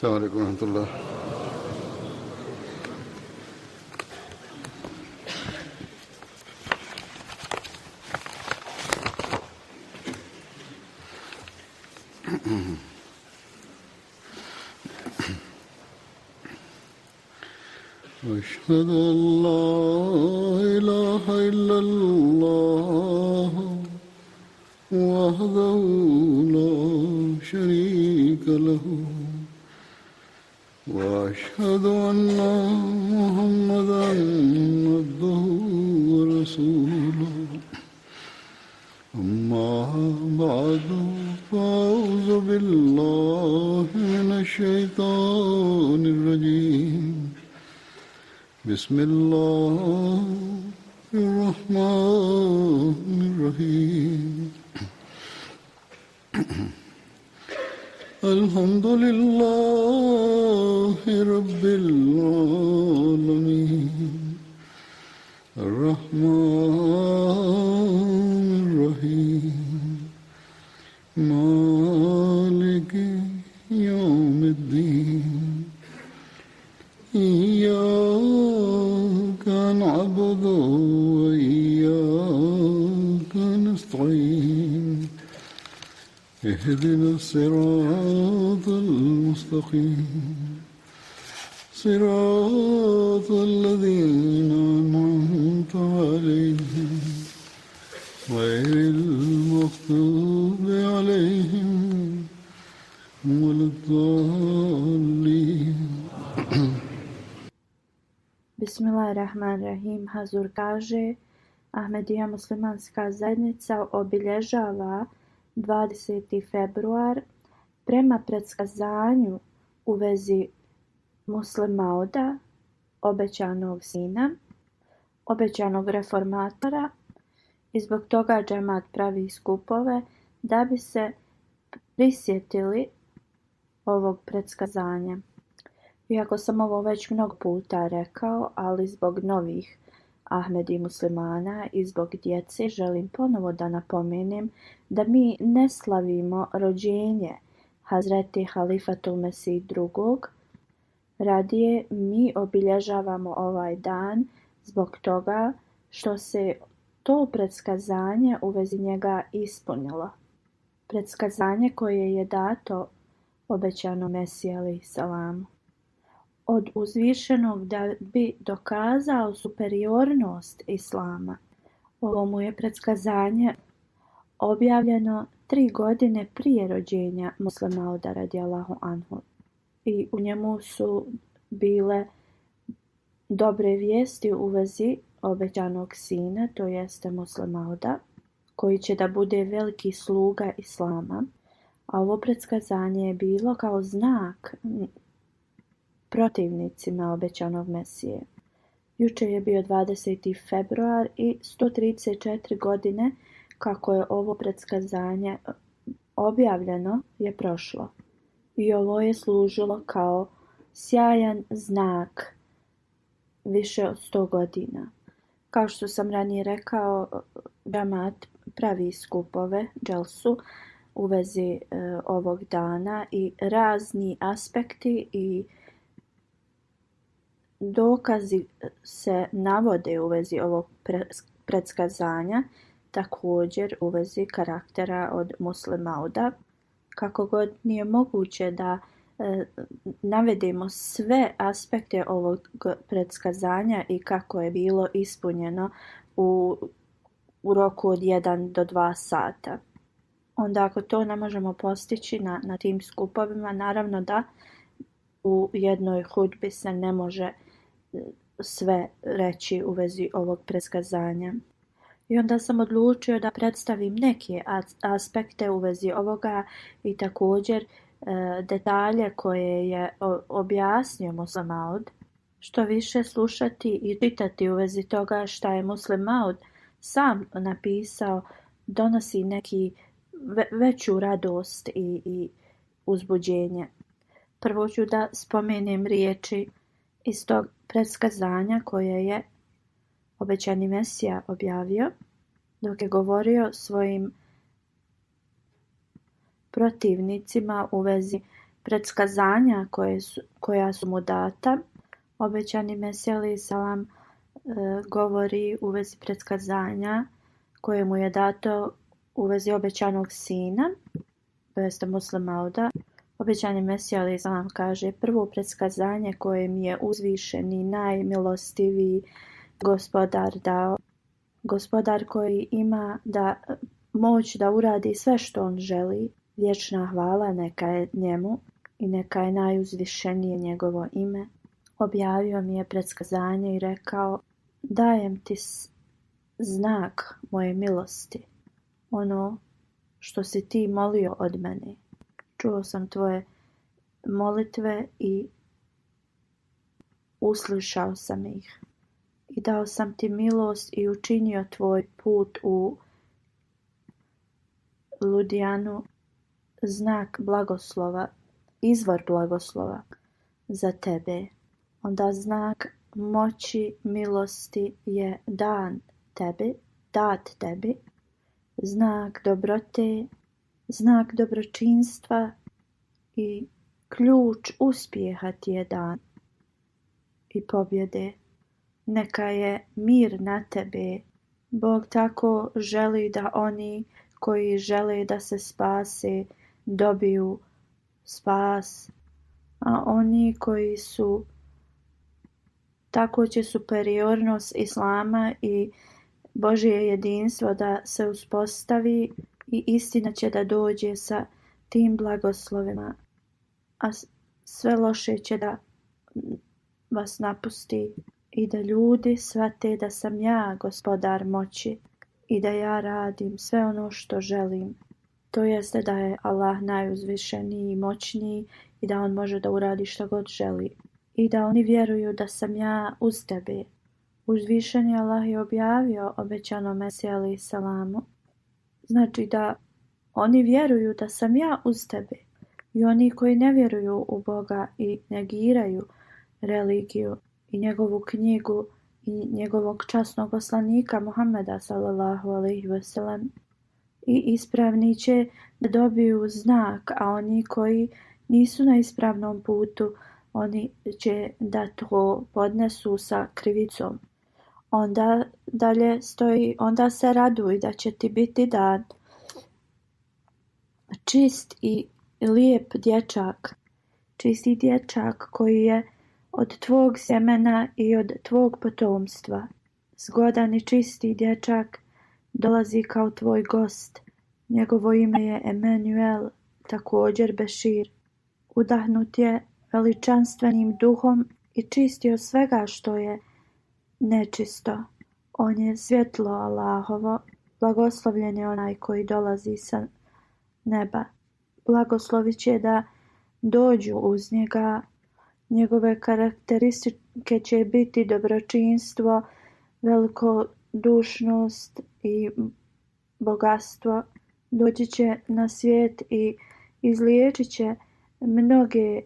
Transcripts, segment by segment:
السلام عليكم ورحمة الله. أشهد أن لا إله إلا الله وحده لا شريك له وأشهد أن محمدا عبده ورسوله أما بعد فأعوذ بالله من الشيطان الرجيم بسم الله الرحمن الرحيم الحمد لله رب العالمين الرحمن الرحيم مالك يوم الدين إياك نعبد وإياك نستعين اهدنا الصراط المستقيم صراط الذين أنعمت عليهم غير المغضوب عليهم ولا الضالين. Bismillahirrahmanirrahim. Hazur kaže, Ahmedija muslimanska zajednica obilježava 20. februar prema predskazanju u vezi Musleh Mauda, obećanog sina, obećanog reformatora, i zbog toga džemat pravi skupove da bi se prisjetili ovog predskazanja. Iako sam ovo već mnogo puta rekao, ali zbog novih Ahmedi muslimana i zbog djece želim ponovo da napomenem da mi ne slavimo rođenje Hazreti Halifatul Mesih II. Radije mi obilježavamo ovaj dan zbog toga što se to predskazanje u vezi njega ispunilo. Predskazanje koje je dato obećanom Mesiji alejhi selam od uzvišenog da bi dokazao superiornost Islama. Ovo mu je predskazanje objavljeno 3 godine prije rođenja Musleh Mauda radijallahu anhu. I u njemu su bile dobre vijesti u vezi obećanog sina, to jeste Musleh Mauda, koji će da bude veliki sluga Islama. A ovo predskazanje je bilo kao znak protivnicima obećanog Mesije. Jučer je bio 20. februar i 134 godine kako je ovo predskazanje objavljeno je prošlo. I ovo je služilo kao sjajan znak više od 100 godina. Kao što sam ranije rekao, džemat pravi skupove, dželsu, u vezi ovog dana i razni aspekti i dokazi se navode u vezi ovog predskazanja, također u vezi karaktera od Musleh Mauda. Kako god nije moguće da navedemo sve aspekte ovog predskazanja i kako je bilo ispunjeno u roku od 1 do 2 sata. Onda ako to ne možemo postići na tim skupovima, naravno da u jednoj hudbi se ne može sve reći u vezi ovog predskazanja. I onda sam odlučio da predstavim neke aspekte u vezi ovoga i također detalje koje je objasnio Musleh Maud. Što više slušati i čitati u vezi toga šta je Musleh Maud sam napisao donosi neki veću radost i uzbuđenje. Prvo ću da spomenem riječi iz tog predskazanja koje je obećani Mesija objavio dok je govorio svojim protivnicima u vezi predskazanja koja su mu data. Obećani Mesija alejhi selam govori u vezi predskazanja koje mu je dato u vezi obećanog sina, to jeste Musleh Mauda. Obećani Mesija alejhi selam kaže: prvo predskazanje koje mi je uzvišeni, najmilostiviji gospodar dao, gospodar koji ima moć da uradi sve što on želi, vječna hvala neka je njemu i neka je najuzvišenije njegovo ime. Objavio mi je predskazanje i rekao: dajem ti znak moje milosti, ono što si ti molio od mene. Čuo sam tvoje molitve i uslišao sam ih. I dao sam ti milost i učinio tvoj put u Ludijanu znak blagoslova, izvor blagoslova za tebe. Onda znak moći milosti je dat tebi, znak dobrote, znak dobročinstva i ključ uspjeha ti je dan i pobjede. Neka je mir na tebe. Bog tako želi da oni koji žele da se spase dobiju spas, a oni koji su tako će superiornost Islama i Božje jedinstvo da se uspostavi i istina će da dođe sa tim blagoslovima, a sve loše će da vas napusti i da ljudi shvate da sam ja gospodar moći i da ja radim sve ono što želim. To jeste da je Allah najuzvišeniji i moćniji i da on može da uradi što god želi. I da oni vjeruju da sam ja uz tebe. Uzvišeni Allah je objavio obećanom Mesiji alejhi selamu. Znači da oni vjeruju da sam ja uz tebe. I oni koji ne vjeruju u Boga i negiraju religiju i njegovu knjigu i njegovog časnog poslanika Muhammeda sallallahu alejhi ve sellem, i ispravni će da dobiju znak, a oni koji nisu na ispravnom putu, oni će da to podnesu sa krivicom. Onda dalje stoji: onda se raduj da će ti biti dan čist i lijep dječak, čisti dječak koji je od tvog sjemena i od tvog potomstva. Zgodan i čisti dječak dolazi kao tvoj gost. Njegovo ime je Emanuel, također Bešir. Udahnut je veličanstvenim duhom i čisti od svega što je nečisto. On je svjetlo Allahovo, blagoslovljen je onaj koji dolazi sa neba. Blagoslovit će da dođu uz njega. Njegove karakteristike će biti dobročinstvo, velikodušnost i bogatstvo. Doći će na svijet i izliječit će mnoge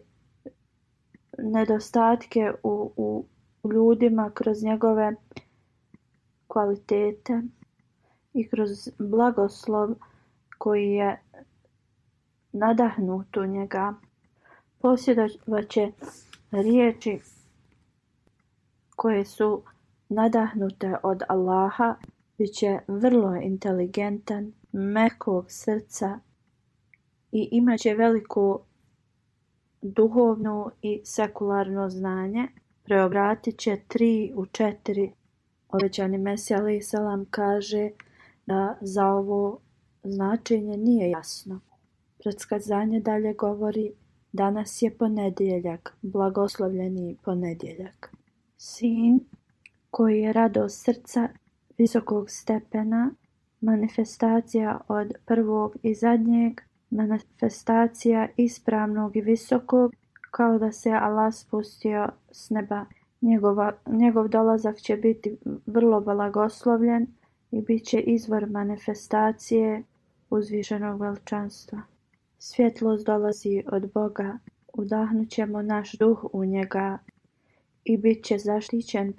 nedostatke u ljudima kroz njegove kvalitete i kroz blagoslov koji je nadahnut u njega. Posjedovat će riječi koje su nadahnute od Allaha, bit će vrlo inteligentan, mekog srca i imat će veliko duhovno i sekularno znanje. Preobratit će 3 u 4. Obećani Mesija alejhi selam kaže da za ovo značenje nije jasno. Predskazanje dalje govori: danas je ponedjeljak, blagoslovljeni ponedjeljak. Sin koji je radost srca visokog stepena, manifestacija od prvog i zadnjeg, manifestacija ispravnog i visokog, kao da se Allah spustio s neba. Njegov dolazak će biti vrlo blagoslovljen i bit će izvor manifestacije uzvišenog veličanstva. Svjetlost dolazi od Boga, udahnut ćemo naš duh u njega i bit će zaštićen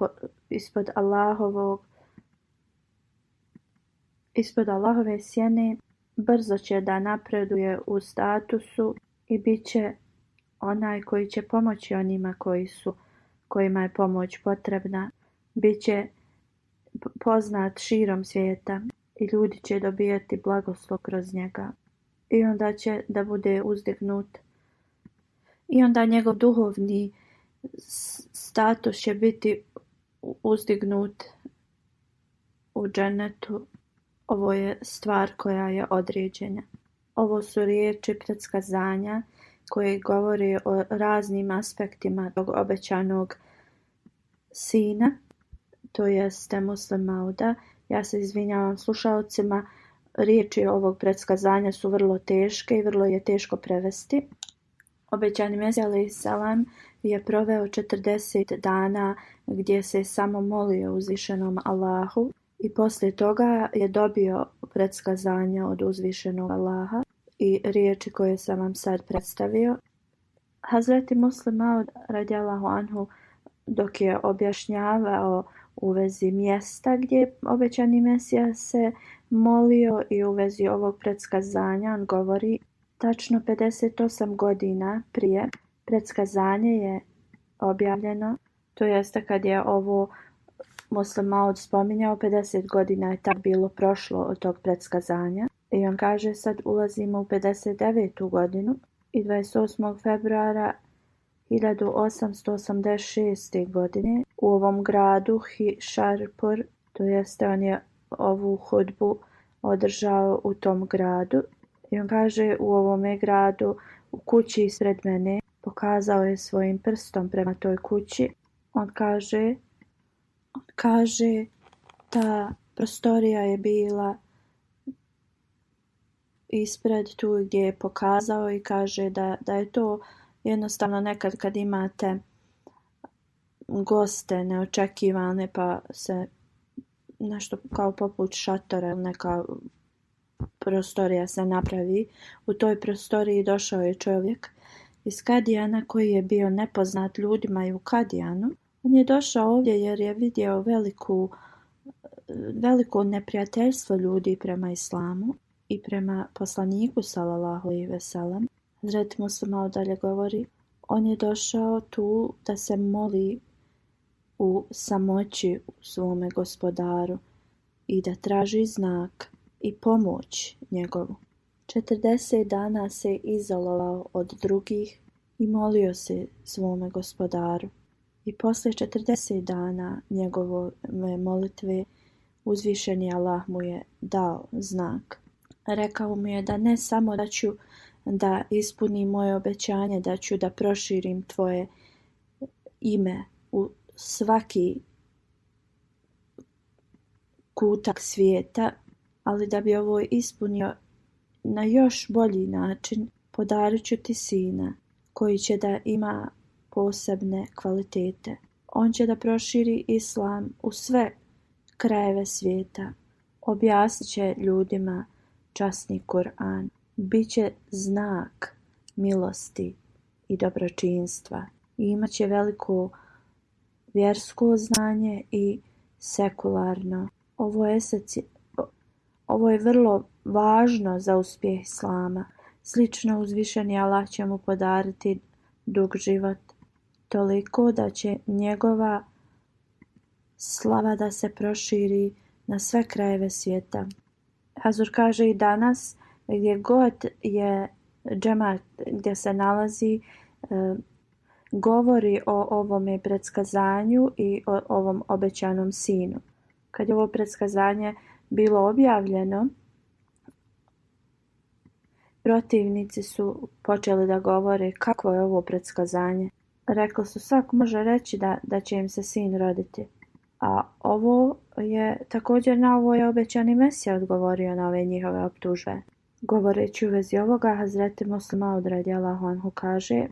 ispod Allahove sjene. Brzo će da napreduje u statusu i bit će onaj koji će pomoći onima kojima je pomoć potrebna, bit će poznat širom svijeta i ljudi će dobijati blagoslov kroz njega. I onda će da bude uzdignut. I onda njegov duhovni status će biti uzdignut u džennetu. Ovo je stvar koja je određena. Ovo su riječi predskazanja koje govori o raznim aspektima tog obećanog sina, to jeste Muslim Mauda. Ja se izvinjavam slušalcima, riječi ovog predskazanja su vrlo teške i vrlo je teško prevesti. Obećani Mesija alejhi selam je proveo 40 dana gdje se samo molio uzvišenom Allahu i poslije toga je dobio predskazanja od uzvišenog Allaha i riječi koje sam vam sad predstavio. Hazreti Muslim Maud radijallahu anhu dok je objašnjavao u vezi mjesta gdje je obećani Mesija se molio i u vezi ovog predskazanja, on govori: tačno 58 godina prije predskazanje je objavljeno, to jeste kad je ovo Muslim Maud spominjao, 50 godina je tako bilo prošlo od tog predskazanja. I on kaže sad ulazimo u 59. godinu i 28. februara 1886. godine u ovom gradu Hisharpur, to jeste on je ovu hudbu održao u tom gradu. I on kaže u ovome gradu, u kući ispred mene, pokazao je svojim prstom prema toj kući. On kaže ta prostorija je bila ispred tu gdje je pokazao i kaže da je to jednostavno nekad kad imate goste neočekivane pa se nešto kao poput šatora ili neka prostorija se napravi. U toj prostoriji došao je čovjek iz Kadijana koji je bio nepoznat ljudima i u Kadijanu. On je došao ovdje jer je vidio veliko neprijateljstvo ljudi prema islamu i prema poslaniku sallallahu alejhi ve sellem. Hazreti Muslim Maud dalje govori: on je došao tu da se moli u samoći u svome gospodaru i da traži znak i pomoć njegovu. 40 dana se izolovao od drugih i molio se svome gospodaru. I poslije 40 dana njegove molitve uzvišeni Allah mu je dao znak. Rekao mu je da ne samo da ću da ispunim moje obećanje, da ću da proširim tvoje ime u svaki kutak svijeta, ali da bi ovo ispunio na još bolji način, podarit ću ti sina koji će da ima posebne kvalitete. On će da proširi islam u sve krajeve svijeta. Objasnit će ljudima časni Kur'an. Biće znak milosti i dobročinstva. I imat će veliko vjersko znanje i sekularno. Ovo je vrlo važno za uspjeh islama. Slično uzvišeni Allah će mu podariti dug život, toliko da će njegova slava da se proširi na sve krajeve svijeta. Hazur kaže i danas, gdje god je džemat gdje se nalazi, govori o ovome predskazanju i o ovom obećanom sinu. Kad je ovo predskazanje bilo objavljeno, protivnici su počeli da govore kakvo je ovo predskazanje. Rekli su svak može reći da će im se sin roditi. A ovo je također na ovo je obećani Mesija odgovorio na ove njihove optužbe. Govoreći u vezi ovoga, Hazreti Muslim Maud radijallahu anhu kaže,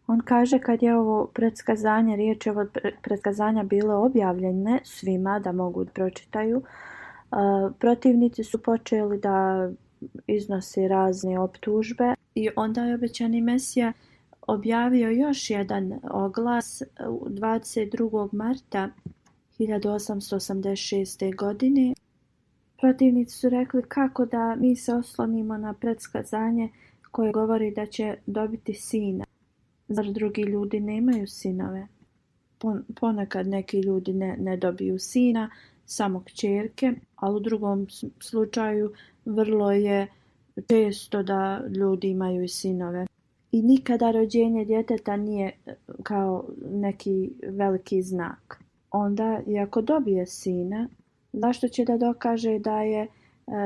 on kaže kad je ovo predskazanje, riječi ovo predskazanja bilo objavljene svima da mogu da pročitaju, protivnici su počeli da iznosi razne optužbe i onda je obećani Mesija objavio još jedan oglas 22. marta 1886. godine. Protivnici su rekli kako da mi se oslonimo na predskazanje koje govori da će dobiti sina. Zar drugi ljudi nemaju sinove? Ponekad neki ljudi ne dobiju sina, samo kćerke, ali u drugom slučaju vrlo je često da ljudi imaju i sinove. I nikada rođenje djeteta nije kao neki veliki znak. Onda, i ako dobije sina, zašto će da dokaže da je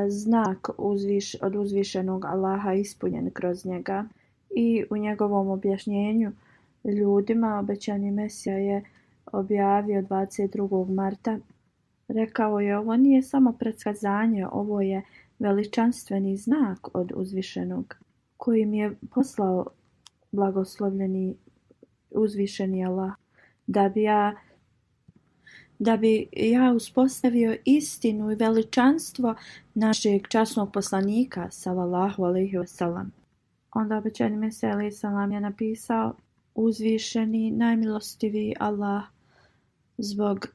znak od uzvišenog Allaha ispunjen kroz njega? I u njegovom objašnjenju ljudima obećani Mesija je objavio 22. marta. Rekao je, ovo nije samo predskazanje, ovo je veličanstveni znak od uzvišenog koji mi je poslao blagoslovljeni uzvišeni Allah da bi ja uspostavio istinu i veličanstvo našeg časnog poslanika sallallahu alejhi ve sellem. Onda obećani Mesija alejhi selam je napisao, uzvišeni najmilostiviji Allah zbog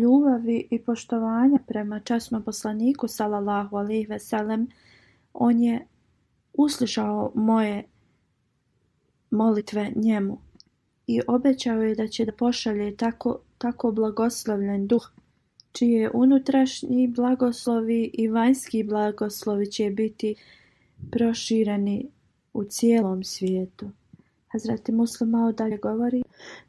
ljubavi i poštovanja prema časnom poslaniku sallallahu alejhi ve sellem, on je uslišao moje molitve njemu i obećao je da će da pošalje tako blagoslovljen duh, čije unutrašnji blagoslovi i vanjski blagoslovi će biti prošireni u cijelom svijetu. Hazreti Muslim Maud dalje govori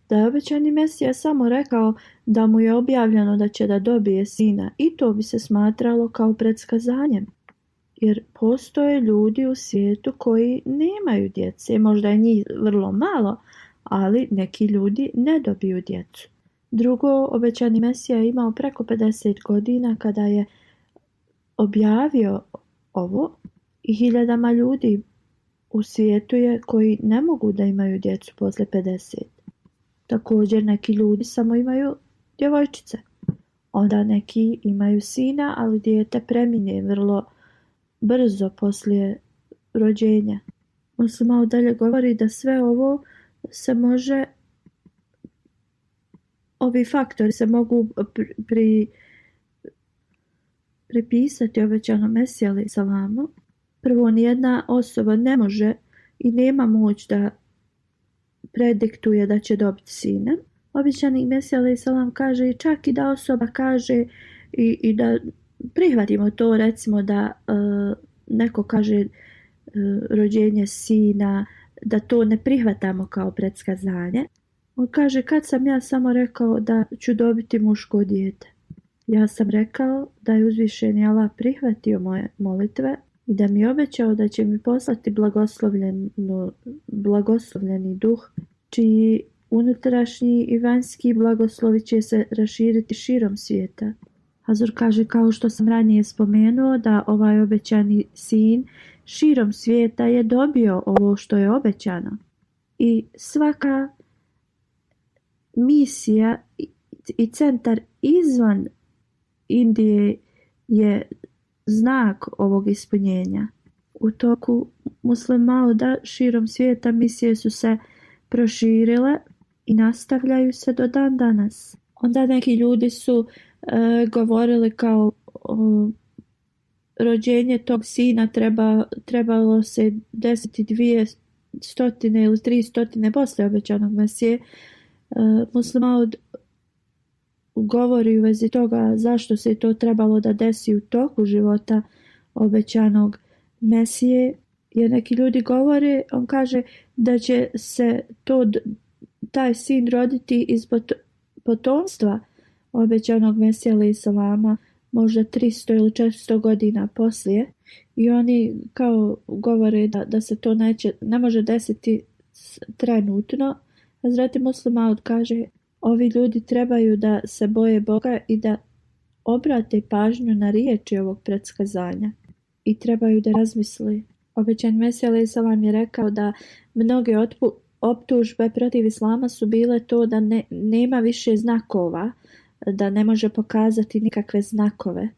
da je obećani Mesija samo rekao da mu je objavljeno da će da dobije sina i to bi se smatralo kao predskazanjem. Jer postoje ljudi u svijetu koji nemaju djece, možda je njih vrlo malo, ali neki ljudi ne dobiju djecu. Drugo, obećani Mesija je imao preko 50 godina kada je objavio ovo i hiljadama ljudi u svijetu je koji ne mogu da imaju djecu posle 50. Također neki ljudi samo imaju djevojčice. Onda neki imaju sina, ali dijete premine vrlo brzo poslije rođenja. Muslim Maud dalje govori da sve ovo se može, ovi faktori se mogu pripisati obećanom Mesiji alejhi selamu. Prvo, nijedna osoba ne može i nema moć da prediktuje da će dobiti sina. Obećani Mesija alejhi selam kaže i čak i da osoba kaže i da prihvatimo to, recimo da neko kaže rođenje sina, da to ne prihvatamo kao predskazanje. On kaže, kad sam ja samo rekao da ću dobiti muško dijete? Ja sam rekao da je uzvišeni Allah prihvatio moje molitve i da mi obećao da će mi poslati blagoslovljeni duh, čiji unutrašnji i vanjski blagoslovi će se raširiti širom svijeta. Hazur kaže, kao što sam ranije spomenuo, da ovaj obećani sin širom svijeta je dobio ovo što je obećano. I svaka misija i centar izvan Indije je znak ovog ispunjenja. U toku Muslim Mauda širom svijeta misije su se proširile i nastavljaju se do dan danas. Onda neki ljudi su govorili kao rođenje tog sina trebalo se desiti 200 ili 300 poslije obećanog Mesije. Muslim Maud govori u vezi toga zašto se to trebalo da desi u toku života obećanog Mesije. Jer neki ljudi govore, on kaže da će se taj sin roditi iz potomstva obećanog Mesija alejhi selama možda 300 ili 400 godina poslije. I oni kao govore da se to ne može desiti trenutno. Hazreti Muslim Maud kaže, ovi ljudi trebaju da se boje Boga i da obrate pažnju na riječi ovog predskazanja i trebaju da razmisle. Obećan Mesija alejhi selam je rekao da mnoge optužbe protiv islama su bile to da nema više znakova, da ne može pokazati nikakve znakove.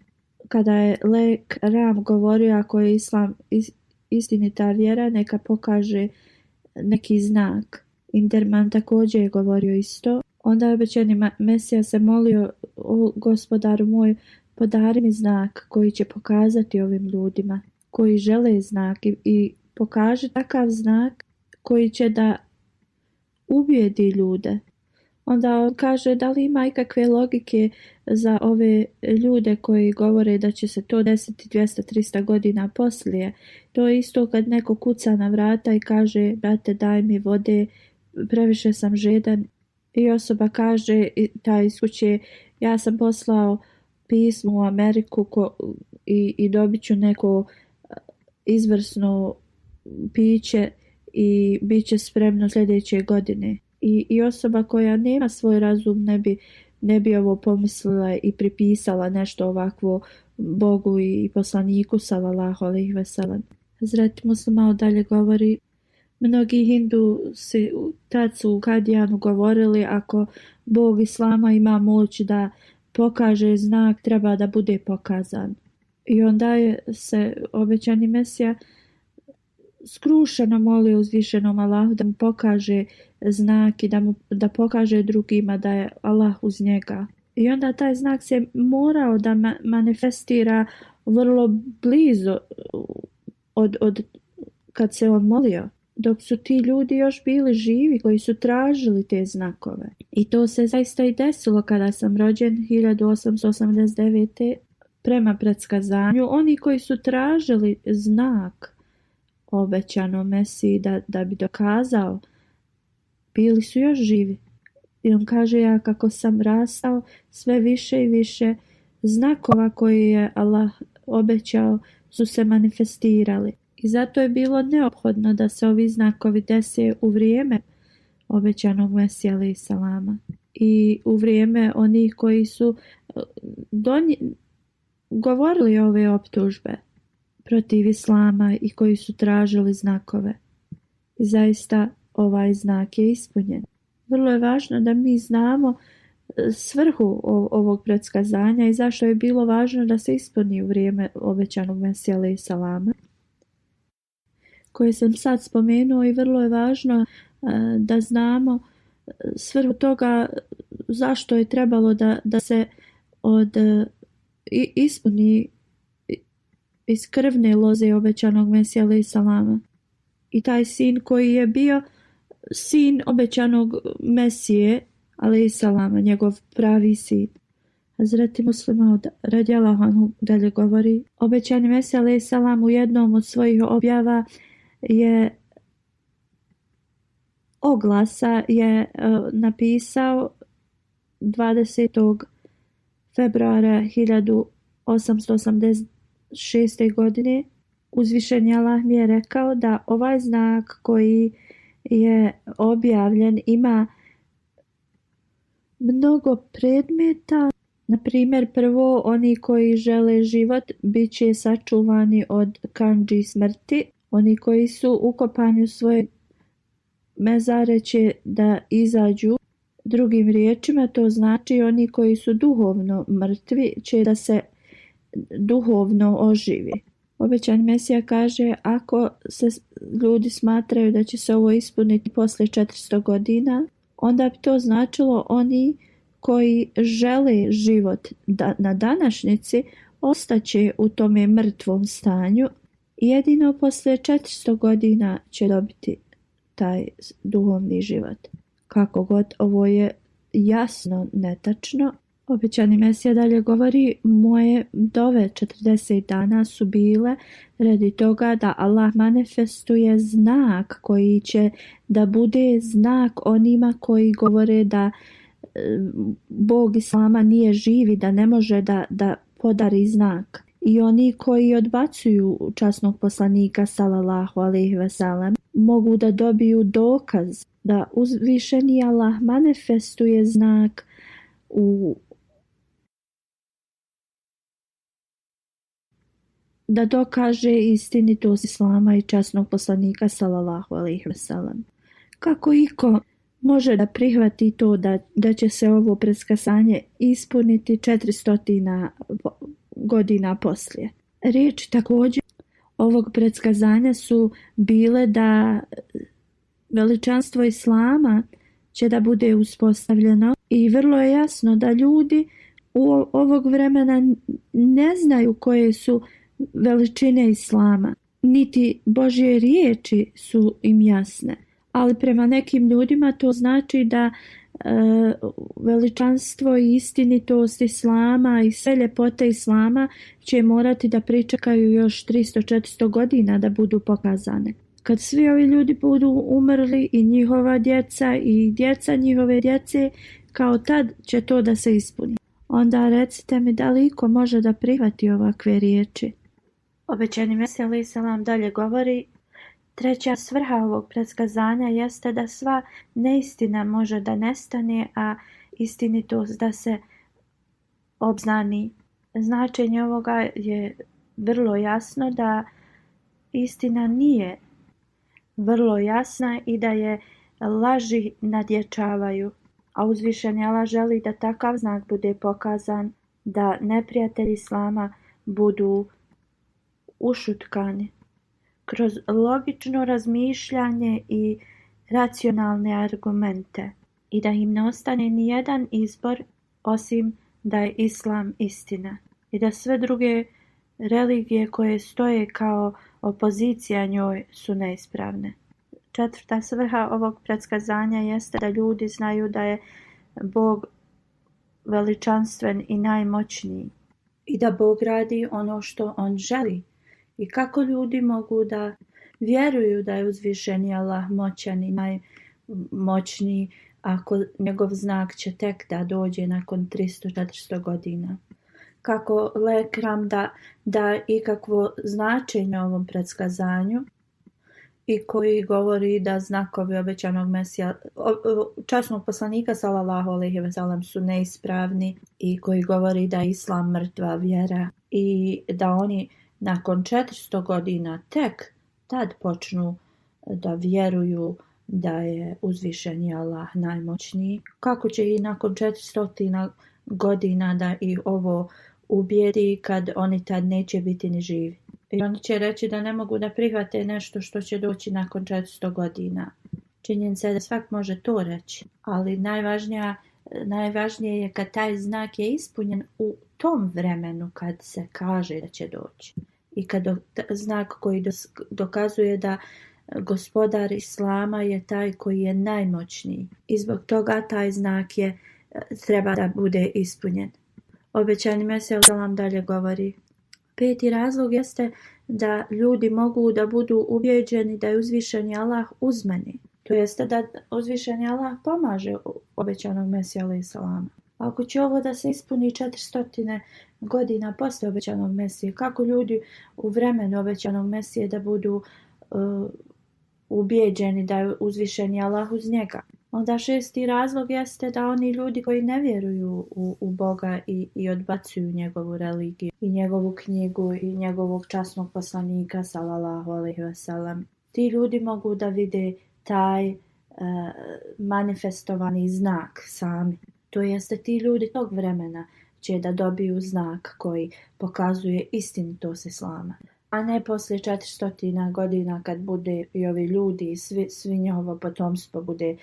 Kada je Lek Ram govorio, ako je islam istinita vjera, neka pokaže neki znak. Interman također je govorio isto. Onda je obećani Mesija se molio, o gospodaru moj, podari mi znak koji će pokazati ovim ljudima koji žele znak i pokaži takav znak koji će da ubijedi ljude. Onda on kaže da li ima ikakve logike za ove ljude koji govore da će se to desiti 200-300 godina poslije. To je isto kad neko kuca na vrata i kaže brate daj mi vode, previše sam žedan. I osoba kaže, taj iz kuće, ja sam poslao pismo u Ameriku i dobit ću neko izvrsno piće i bit će spremno sljedeće godine. I osoba koja nema svoj razum ne bi ovo pomislila i pripisala nešto ovakvo Bogu i poslaniku sallallahu alejhi ve sellem. Hazret Muslima dalje govori, mnogi Hindu tad su u Kadijanu govorili ako Bog Islama ima moć da pokaže znak, treba da bude pokazan. I onda je se obećani Mesija skrušeno molio uzvišenom Allahu da mu pokaže znak i da pokaže drugima da je Allah uz njega. I onda taj znak se morao da manifestira vrlo blizu od kad se on molio. Dok su ti ljudi još bili živi koji su tražili te znakove. I to se zaista i desilo kada sam rođen 1889. Prema predskazanju. Oni koji su tražili znak obećanom Mesiji da bi dokazao, bili su još živi. I on kaže, ja kako sam rastao, sve više i više znakova koje je Allah obećao su se manifestirali. I zato je bilo neophodno da se ovi znakovi dese u vrijeme obećanog Mesija alejhi selama i u vrijeme onih koji su govorili ove optužbe protiv Islama i koji su tražili znakove. I zaista ovaj znak je ispunjen. Vrlo je važno da mi znamo svrhu ovog predskazanja i zašto je bilo važno da se ispuni u vrijeme obećanog Mesija alejhi selama, koje sam sad spomenuo, i vrlo je važno da znamo svrhu toga zašto je trebalo da se ispuni iz krvne loze obećanog Mesija alejhi selama. I taj sin koji je bio sin obećanog Mesije alejhi selama, njegov pravi sin. Hazreti Muslima radijallahu anhu dalje govori, obećani Mesija alejhi selam u jednom od svojih objava je oglasa je napisao 20. februara 1886. godine. Uzvišeni Allah mi je rekao da ovaj znak koji je objavljen ima mnogo predmeta. Na primjer, prvo, oni koji žele život bit će sačuvani od kandži smrti. Oni koji su ukopani u svoje mezare će da izađu. Drugim riječima, to znači oni koji su duhovno mrtvi će da se duhovno oživi. Obećani Mesija kaže, ako se ljudi smatraju da će se ovo ispuniti poslije 400 godina, onda bi to značilo oni koji žele život na današnjici ostaće u tome mrtvom stanju. Jedino poslije 400 godina će dobiti taj duhovni život. Kako god, ovo je jasno netačno. Obećani Mesija dalje govori, moje dove 40 dana su bile radi toga da Allah manifestuje znak koji će da bude znak onima koji govore da Bog Islama nije živi, da ne može da podari znak. I oni koji odbacuju časnog poslanika sallallahu alejhi ve sellem mogu da dobiju dokaz da uzvišeni Allah manifestuje znak da dokaže istinitost Islama i časnog poslanika sallallahu alejhi ve sellem. Kako iko može da prihvati to da će se ovo predskazanje ispuniti 400 godina poslije? Riječi također ovog predskazanja su bile da veličanstvo Islama će da bude uspostavljeno i vrlo je jasno da ljudi u ovog vremena ne znaju koje su veličine Islama, niti Božje riječi su im jasne, ali prema nekim ljudima to znači da veličanstvo i istinitost Islama i sve ljepote Islama će morati da pričekaju još 300-400 godina da budu pokazane. Kad svi ovi ljudi budu umrli i njihova djeca i djeca njihove djece, kao tad će to da se ispuni. Onda recite mi da li iko može da prihvati ovakve riječi. Obećani Mesija alejhi selam dalje govori: treća svrha ovog predskazanja jeste da sva neistina može da nestane, a istinitost da se obznani. Značenje ovoga je vrlo jasno, da istina nije vrlo jasna i da je laži nadjačavaju, a uzvišeni Allah želi da takav znak bude pokazan, da neprijatelji Islama budu ušutkani. Kroz logično razmišljanje i racionalne argumente i da im ne ostane ni jedan izbor osim da je Islam istina i da sve druge religije koje stoje kao opozicija njoj su neispravne. Četvrta svrha ovog predskazanja jeste da ljudi znaju da je Bog veličanstven i najmoćniji i da Bog radi ono što On želi. I kako ljudi mogu da vjeruju da je uzvišeni Allah moćan i najmoćniji ako njegov znak će tek da dođe nakon 300-400 godina? Kako lekram da ikakvo značenje ovom predskazanju i koji govori da znakovi obećanog Mesija, časnog poslanika sallallahu alejhi ve sellem su neispravni i koji govori da je Islam mrtva vjera i da oni nakon 400 godina tek tad počnu da vjeruju da je uzvišeni Allah najmoćniji. Kako će i nakon 400 godina da i ovo ubijedi kad oni tad neće biti ni živi? I oni će reći da ne mogu da prihvate nešto što će doći nakon 400 godina. Činjenica je da svak može to reći, ali najvažnije je kad taj znak je ispunjen u tom vremenu kad se kaže da će doći. I kad znak koji dokazuje da gospodar Islama je taj koji je najmoćniji. I zbog toga taj znak treba da bude ispunjen. Obećani Mesija alejhi selam dalje govori: peti razlog jeste da ljudi mogu da budu ubijeđeni da je uzvišeni Allah uz mene. To jeste da uzvišeni Allah pomaže obećanog Mesija alejhi selam. Ako će ovo da se ispuni 400 godina posle obećanog Mesije, kako ljudi u vremenu obećanog Mesije da budu ubijeđeni da je uzvišeni Allah uz njega? Onda šesti razlog jeste da oni ljudi koji ne vjeruju u Boga i odbacuju njegovu religiju i njegovu knjigu i njegovog časnog poslanika sallallahu alejhi ve sellem, ti ljudi mogu da vide taj manifestovani znak sami. To jeste ti ljudi tog vremena će da dobiju znak koji pokazuje istinitost Islama, a ne poslije 400 godina kad bude i ovi ljudi i svi njihovo potomstvo bude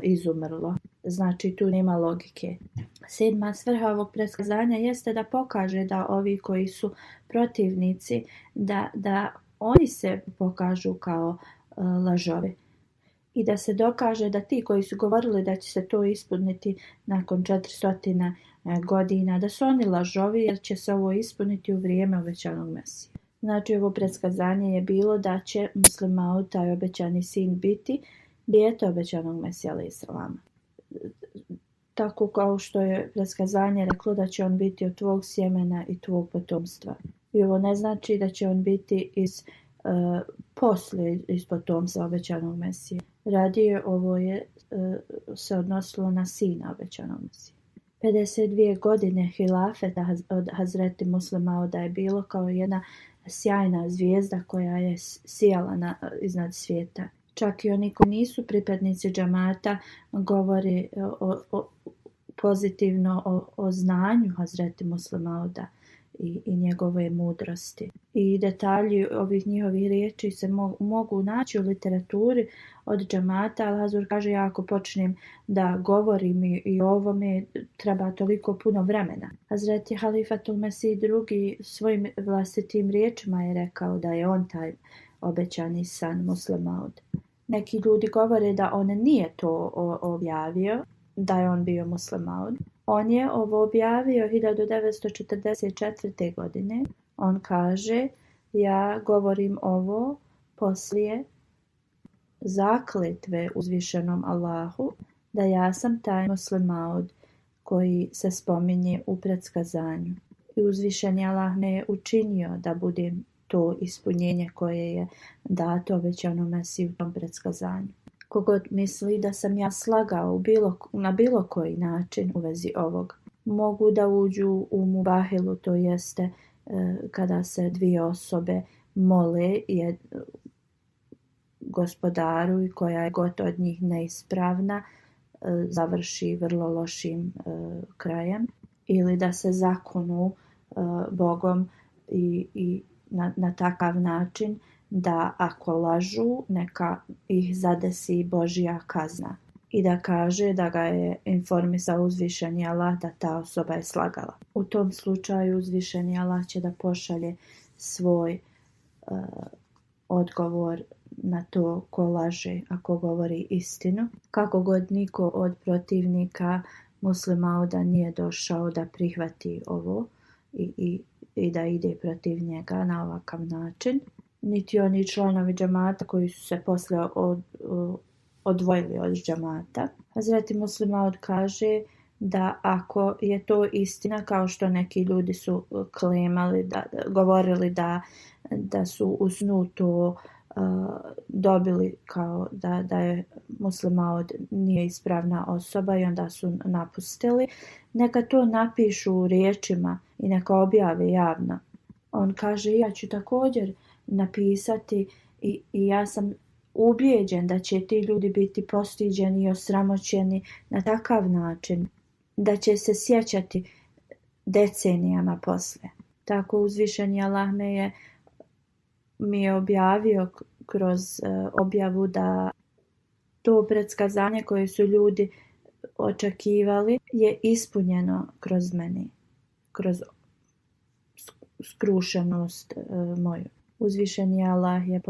izumrlo. Znači tu nema logike. Sedma svrha ovog predskazanja jeste da pokaže da ovi koji su protivnici, da oni se pokažu kao lažovi. I da se dokaže da ti koji su govorili da će se to ispuniti nakon 400 godina, da su oni lažovi jer će se ovo ispuniti u vrijeme obećanog Mesije. Znači ovo predskazanje je bilo da će Muslih Maud, taj obećani sin, biti dijete obećanog Mesija alejhi selam. Tako kao što je predskazanje reklo da će on biti od tvog sjemena i tvog potomstva. I ovo ne znači da će on biti poslije iz potomstva obećanog Mesije. Radije ovo je se odnosilo na sina obećanog Mesije. 52 godine hilafeta od Hazreti Muslih Mauda je bilo kao jedna sjajna zvijezda koja je sijala iznad svijeta. Čak i oni koji nisu pripadnici džamata govore pozitivno o znanju Hazreti Muslih Mauda i njegove mudrosti. I detalji ovih njihovih riječi se mogu naći u literaturi od džamata, ali Hazur kaže: ako počnem da govorim i o ovome, treba toliko puno vremena. Hazreti Halifatul Mesih II svojim vlastitim riječima je rekao da je on taj obećani san Muslih Maud. Neki ljudi govore da on nije to objavio, da je on bio Muslim Maud. On je ovo objavio 1944. godine. On kaže, ja govorim ovo poslije zakletve uzvišenom Allahu, da ja sam taj Muslim Maud koji se spominje u predskazanju. I uzvišeni Allah me je učinio da budem to ispunjenje koje je dato obećanom Mesiju u tom predskazanju. Kogod misli da sam ja slagao na bilo koji način u vezi ovog, mogu da uđu u mubahilu, to jeste kada se dvije osobe mole gospodaru i koja je god od njih neispravna, završi vrlo lošim krajem, ili da se zakonu Bogom i na takav način da ako lažu neka ih zadesi Božja kazna, i da kaže da ga je informisao uzvišeni Allah da ta osoba je slagala. U tom slučaju uzvišeni Allah će da pošalje svoj odgovor na to ko laže ako govori istinu. Kako god niko od protivnika Muslim Mauda nije došao da prihvati ovo i da ide protiv njega na ovakav način, niti oni članovi džamata koji su se poslije odvojili od džamata. Hazreti Muslim Maud kaže da ako je to istina, kao što neki ljudi su klemali, govorili da su u snu to dobili, kao da je Muslim Maud nije ispravna osoba i onda su napustili, neka to napišu riječima i neka objave javno. On kaže, ja ću također napisati i ja sam ubijeđen da će ti ljudi biti postiđeni i osramoćeni na takav način da će se sjećati decenijama poslije. Tako uzvišeni Allah mi je objavio kroz objavu da to predskazanje koje su ljudi očekivali je ispunjeno kroz mene, kroz skrušenost moju. Uzvišeni Allah je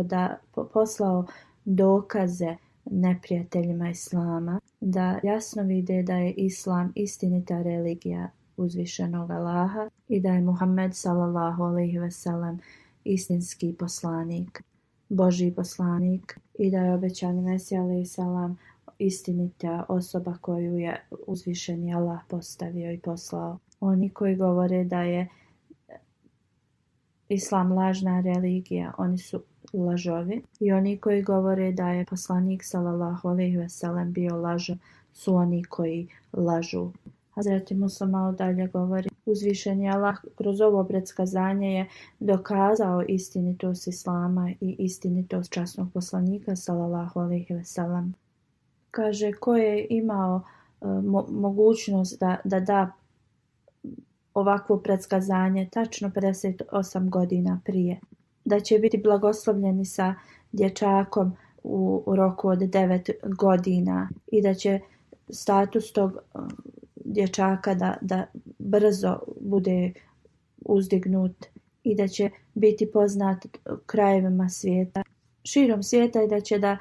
poslao dokaze neprijateljima Islama da jasno vide da je Islam istinita religija uzvišenog Allaha i da je Muhammed sallallahu alejhi ve sellem istinski poslanik, Božji poslanik, i da je obećani Mesija alejhi salam istinita osoba koju je uzvišeni Allah postavio i poslao. Oni koji govore da je Islam lažna religija, oni su lažovi, i oni koji govore da je poslanik sallallahu alejhi ve sellem bio lažov su oni koji lažu. Hazreti Muslim Maud dalje govori, uzvišeni Allah kroz ovo predskazanje je dokazao istinitost Islama i istinitost časnog poslanika sallallahu alejhi ve sellem. Kaže, ko je imao mogućnost da da ovakvo predskazanje tačno 58 godina prije, da će biti blagoslovljeni sa dječakom u roku od 9 godina i da će status tog dječaka da brzo bude uzdignut i da će biti poznat krajevima svijeta, širom svijeta, i da će da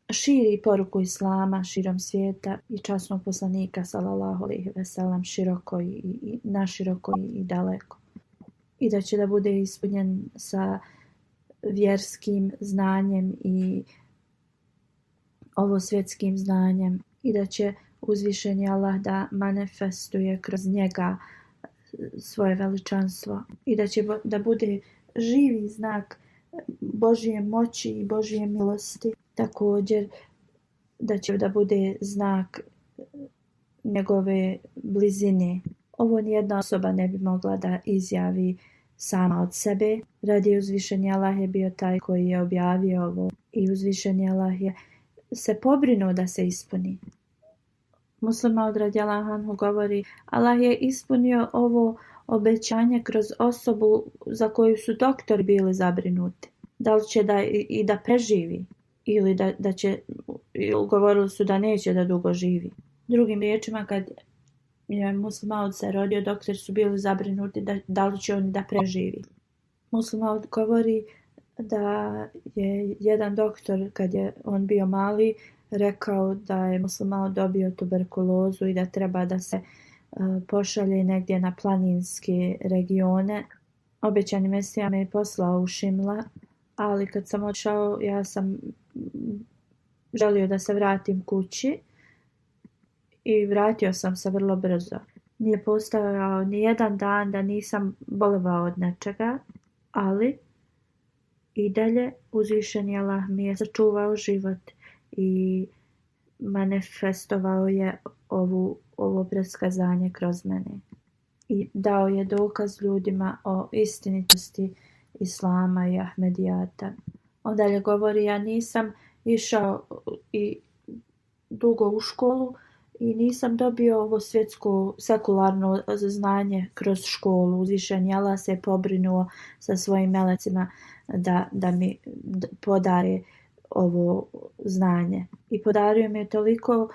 širi poruku Islama širom svijeta i časnog poslanika sallallahu alejhi ve sellem široko i naširoko i daleko. I da će da bude ispunjen sa vjerskim znanjem i ovo svjetskim znanjem, i da će uzvišeni Allah da manifestuje kroz njega svoje veličanstvo, i da će da bude živi znak Božje moći i Božje milosti. Također da će da bude znak njegove blizine. Ovo nijedna osoba ne bi mogla da izjavi sama od sebe. Radi uzvišeni Allah je bio taj koji je objavio ovo, i uzvišeni Allah je se pobrinuo da se ispuni. Muslim Maud radijallahu anhu govori, Allah je ispunio ovo obećanje kroz osobu za koju su doktori bili zabrinuti. Da li će da preživi ili da će, govorili su da neće da dugo živi. Drugim riječima, kad je Muslim Maud se rodio, doktori su bili zabrinuti da li će on da preživi. Muslim Maud govori, da je jedan doktor, kad je on bio mali, rekao da je musliman dobio tuberkulozu i da treba da se pošalje negdje na planinske regione. Obećani Mesija me je poslao u Šimla, ali kad sam otišao, ja sam želio da se vratim kući i vratio sam se vrlo brzo. Nije postojao ni jedan dan da nisam bolovao od nečega, ali i dalje uzvišeni Allah mi je sačuvao život i manifestovao je ovo predskazanje kroz mene. I dao je dokaz ljudima o istinitosti Islama i Ahmedijata. On dalje govori, ja nisam išao i dugo u školu i nisam dobio ovo svjetsko sekularno znanje kroz školu. Uzvišeni Allah se je pobrinuo sa svojim melecima da mi podare ovo znanje. I podario mi je toliko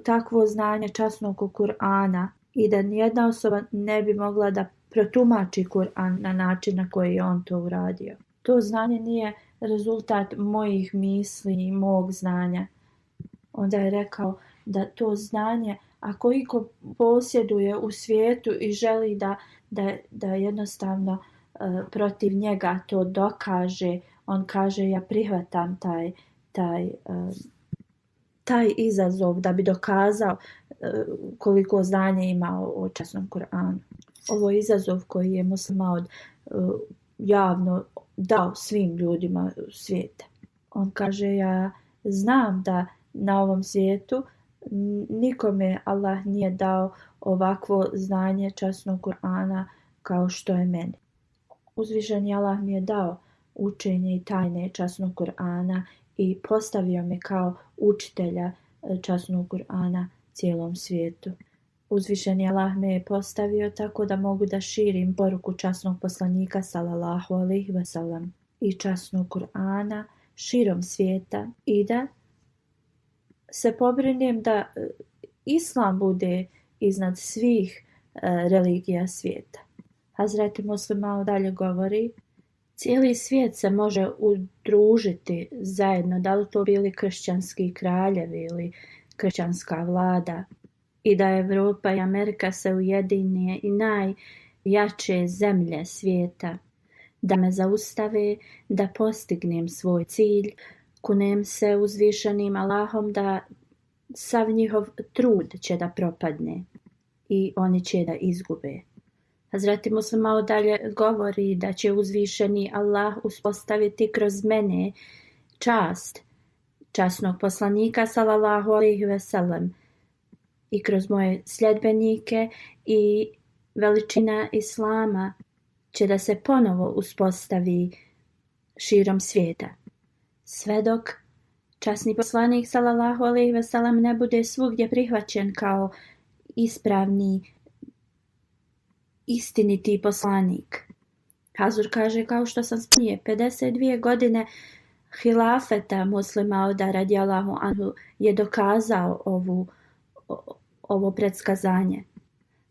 takvo znanje časnog Kur'ana i da nijedna osoba ne bi mogla da protumači Kur'an na način na koji je on to uradio. To znanje nije rezultat mojih misli i mog znanja. Onda je rekao da to znanje, ako iko posjeduje u svijetu i želi da jednostavno protiv njega to dokaže, on kaže ja prihvatam taj izazov da bi dokazao koliko znanja ima o časnom Kur'anu. Ovo je izazov koji je musliman javno dao svim ljudima svijeta. On kaže ja znam da na ovom svijetu nikome Allah nije dao ovakvo znanje časnog Kur'ana kao što je meni. Uzvišeni Allah mi je dao učenje i tajne časnog Kur'ana i postavio me kao učitelja časnog Kur'ana cijelom svijetu. Uzvišeni Allah me je postavio tako da mogu da širim poruku časnog poslanika sallallahu alejhi ve sellem i časnog Kur'ana širom svijeta i da se pobrinem da Islam bude iznad svih religija svijeta. Hazreti Muslima dalje govori, cijeli svijet se može udružiti zajedno, da li to bili kršćanski kraljevi ili kršćanska vlada, i da Evropa i Amerika se ujedine i najjače zemlje svijeta, da me zaustave da postignem svoj cilj, kunem se uzvišenim Allahom da sav njihov trud će da propadne i oni će da izgube. Hazreti Muslima dalje govori da će uzvišeni Allah uspostaviti kroz mene čast časnog poslanika sallallahu alejhi ve sellem i kroz moje sljedbenike i veličina Islama će da se ponovo uspostavi širom svijeta. Sve dok časni poslanik sallallahu alejhi ve sellem ne bude svugdje prihvaćen kao ispravni istiniti poslanik. Hazur kaže, kao što sam spomenuo, 52 godine hilafeta Muslima radijallahu anhu je dokazao ovo predskazanje.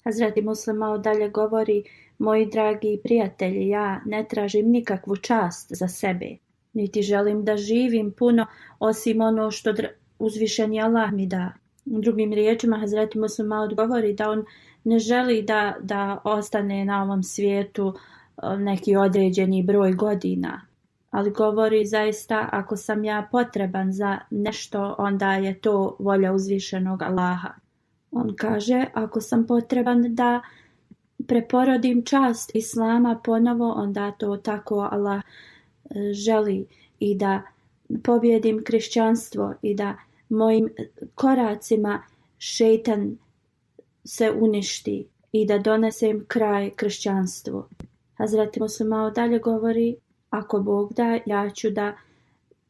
Hazreti Muslima dalje govori, moji dragi prijatelji, ja ne tražim nikakvu čast za sebe, niti želim da živim puno osim ono što uzvišeni Allah mi da. Drugim riječima, Hazreti Muslima odgovori da on ne želi da ostane na ovom svijetu neki određeni broj godina, ali govori zaista ako sam ja potreban za nešto, onda je to volja uzvišenog Allaha. On kaže, ako sam potreban da preporodim čast Islama ponovo, onda to tako Allah želi, i da pobjedim kršćanstvo i da mojim koracima šejtan se uništi i da donesem kraj kršćanstvu. Hazreti Muslima dalje govori, ako Bog da, ja ću da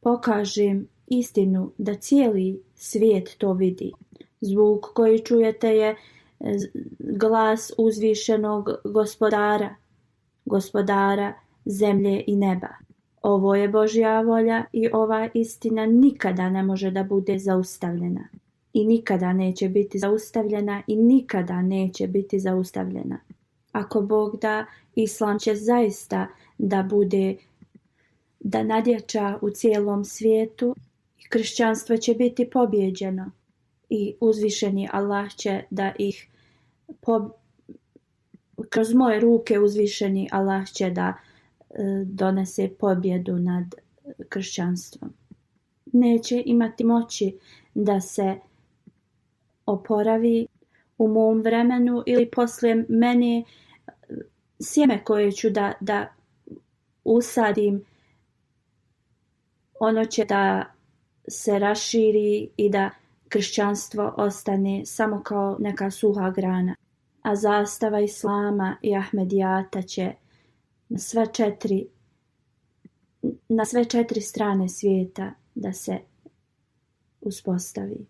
pokažem istinu, da cijeli svijet to vidi. Zvuk koji čujete je glas uzvišenog gospodara zemlje i neba. Ovo je Božja volja i ova istina nikada ne može da bude zaustavljena. I nikada neće biti zaustavljena i nikada neće biti zaustavljena. Ako Bog da, Islam će zaista da bude da nadjača u cijelom svijetu i kršćanstvo će biti pobjeđeno i uzvišeni Allah će da ih kroz moje ruke uzvišeni Allah će da donese pobjedu nad kršćanstvom. Neće imati moći da se oporavi u mom vremenu ili poslije mene sjeme koje ću da usadim, ono će da se raširi i da kršćanstvo ostane samo kao neka suha grana. A zastava Islama i Ahmedijata će na sve četiri strane svijeta da se uspostavi.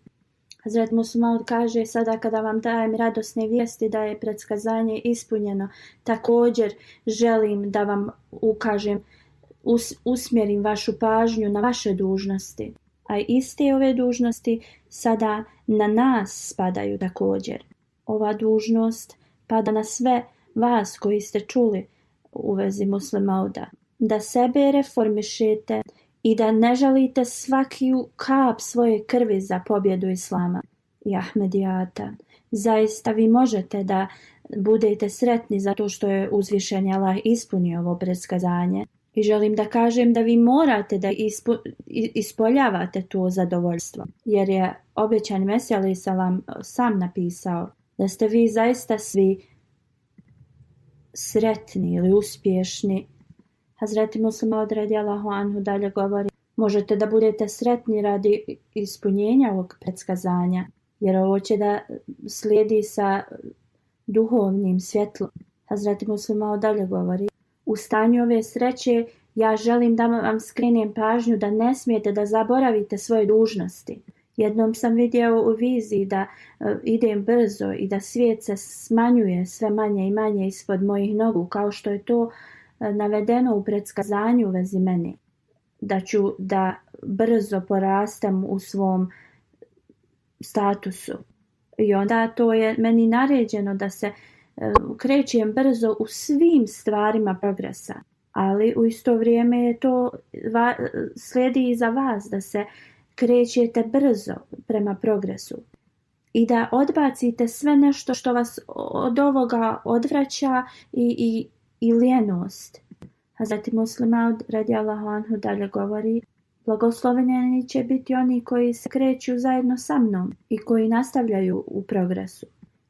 Hazret Muslih Maud kaže: sada kada vam dajem radosne vijesti da je predskazanje ispunjeno, također želim da vam ukažem, usmjerim vašu pažnju na vaše dužnosti. A iste ove dužnosti sada na nas spadaju također. Ova dužnost pada na sve vas koji ste čuli u vezi Muslih Mauda. Da sebe reformišete i da ne žalite svaki kap svoje krvi za pobjedu Islama i Ahmedijata. Zaista vi možete da budete sretni zato što je uzvišeni Allah ispunio ovo predskazanje. I želim da kažem da vi morate da ispoljavate to zadovoljstvo. Jer je obećani Mesija alejhi selam sam napisao da ste vi zaista svi sretni ili uspješni. Hazreti Muslih Maud radijallahu anhu dalje govori: možete da budete sretni radi ispunjenja ovog predskazanja, jer ovo će da slijedi sa duhovnim svjetlom. Hazreti Muslih Maud dalje govori: u stanju ove sreće ja želim da vam skrenem pažnju da ne smijete da zaboravite svoje dužnosti. Jednom sam vidio u viziji da idem brzo i da svijet se smanjuje sve manje i manje ispod mojih nogu, kao što je to navedeno u predskazanju u vezi mene. Da ću da brzo porastem u svom statusu. I onda to je meni naređeno da se krećem brzo u svim stvarima progresa. Ali u isto vrijeme je to slijedi i za vas da se krećete brzo prema progresu i da odbacite sve nešto što vas od ovoga odvraća i lijenost. Hazreti Muslih Maud radijallahu anhu dalje govori: blagosloveni će biti oni koji se kreću zajedno sa mnom i koji nastavljaju u progresu.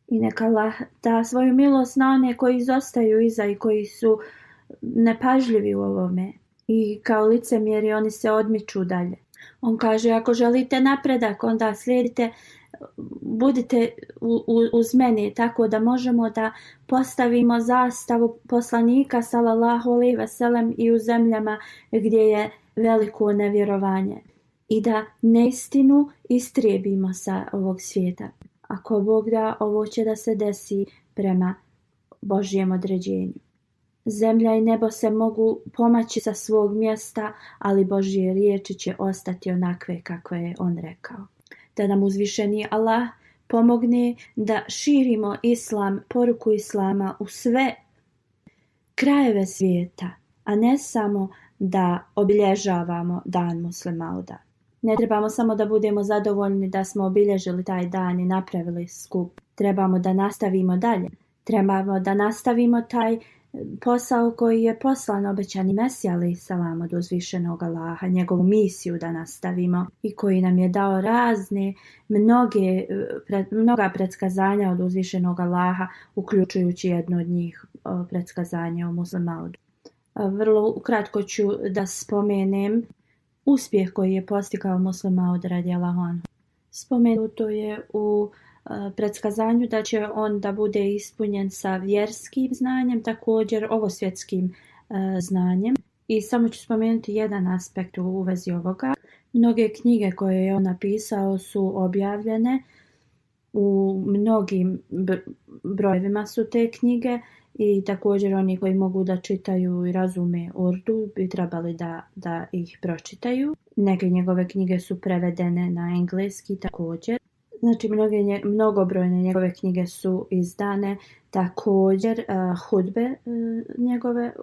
I neka Allah da svoju milost na one koji izostaju iza i koji su nepažljivi u ovome. I kao licemjeri oni se odmiču dalje. On kaže: ako želite napredak, onda slijedite, budite uz mene, tako da možemo da postavimo zastavu poslanika sallallahu alejhi ve sellem i u zemljama gdje je veliko nevjerovanje. I da neistinu istrijebimo sa ovog svijeta. Ako Bog da, ovo će da se desi prema Božjem određenju. Zemlja i nebo se mogu pomaći sa svog mjesta, ali Božje riječi će ostati onakve kakve je on rekao. Da nam uzvišeni Allah pomogne da širimo islam, poruku islama u sve krajeve svijeta, a ne samo da obilježavamo dan Muslih Mauda. Ne trebamo samo da budemo zadovoljni da smo obilježili taj dan i napravili skup. Trebamo da nastavimo dalje. Trebamo da nastavimo taj posao koji je poslan obećani Mesija alejhi selam od uzvišenog Allaha, njegovu misiju da nastavimo i koji nam je dao mnoga predskazanja od uzvišenog Allaha, uključujući jedno od njih, predskazanje o Muslih Maudu. Vrlo ukratko ću da spomenem uspjeh koji je postigao Muslih Maud radijallahu anhu. Spomenuto je u predskazanju da će on da bude ispunjen sa vjerskim znanjem, također ovosvjetskim znanjem. I samo ću spomenuti jedan aspekt u vezi ovoga. Mnoge knjige koje je on napisao su objavljene, u mnogim brojevima su te knjige i također oni koji mogu da čitaju i razume Urdu bi trebali da ih pročitaju. Neke njegove knjige su prevedene na engleski također. Znači mnogobrojne njegove knjige su izdane, također hudbe njegove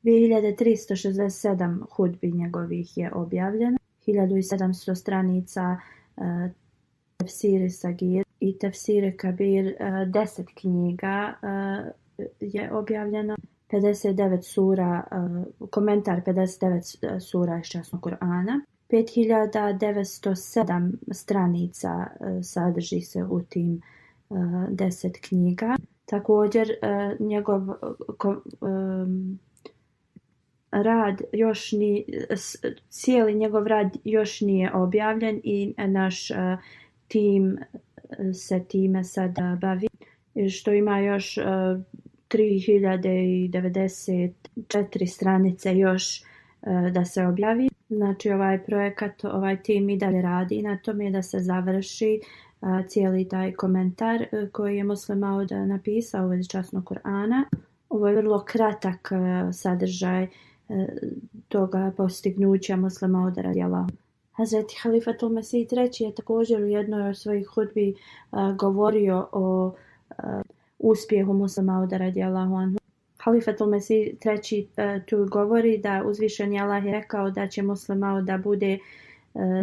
2367 hudbi njegovih je objavljeno, 1700 stranica tefsiri Sagir i tefsiri Kabir, 10 knjiga je objavljeno, 59 sura, komentar 59 sura iz časnog Kur'ana, 5907 stranica sadrži se u tim 10 knjiga. Također njegov rad još cijeli njegov rad još nije objavljen i naš tim se time sad bavi, što ima još 3094 stranice još da se objavi. Znači ovaj projekat, ovaj tim i dalje radi na tome da se završi cijeli taj komentar koji je Muslim Maud napisao u vezi časnog Kur'ana. Ovo je vrlo kratak sadržaj toga postignuća Muslim Mauda radijallahu. Hazreti Halifatul Mesih III je također u jednoj od svojih hudbi govorio o uspjehu Muslim Mauda radijallahu anhu. Halifatul Mesih III tu govori da uzvišeni Allah je rekao da će Muslim Maud da bude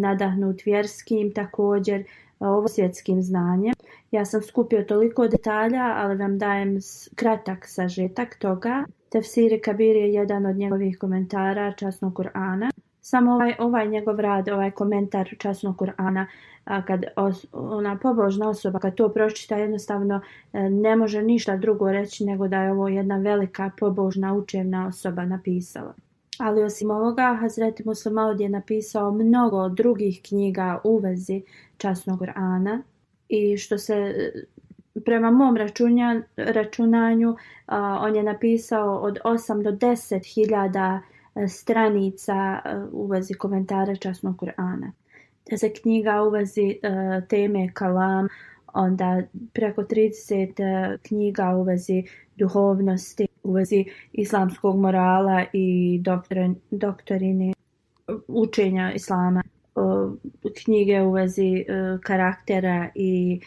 nadahnut vjerskim, također ovosvjetskim znanjem. Ja sam skupio toliko detalja, ali vam dajem kratak sažetak toga. Tefsiri Kabir je jedan od njegovih komentara časnog Kur'ana. Samo ovaj njegov rad, ovaj komentar časnog Kur'ana, kad ona pobožna osoba kad to pročita, jednostavno ne može ništa drugo reći nego da je ovo jedna velika pobožna učevna osoba napisala. Ali osim ovoga, Hazreti Muslim Maud je napisao mnogo drugih knjiga u vezi časnog Kur'ana i što se prema mom računanju on je napisao od 8 do 10 hiljada stranica u vezi komentara časnog Kur'ana. Te se knjiga u vezi teme kalam, onda preko 30 knjiga u vezi duhovnosti, u vezi islamskog morala i doktorine učenja islama, knjige u vezi karaktera i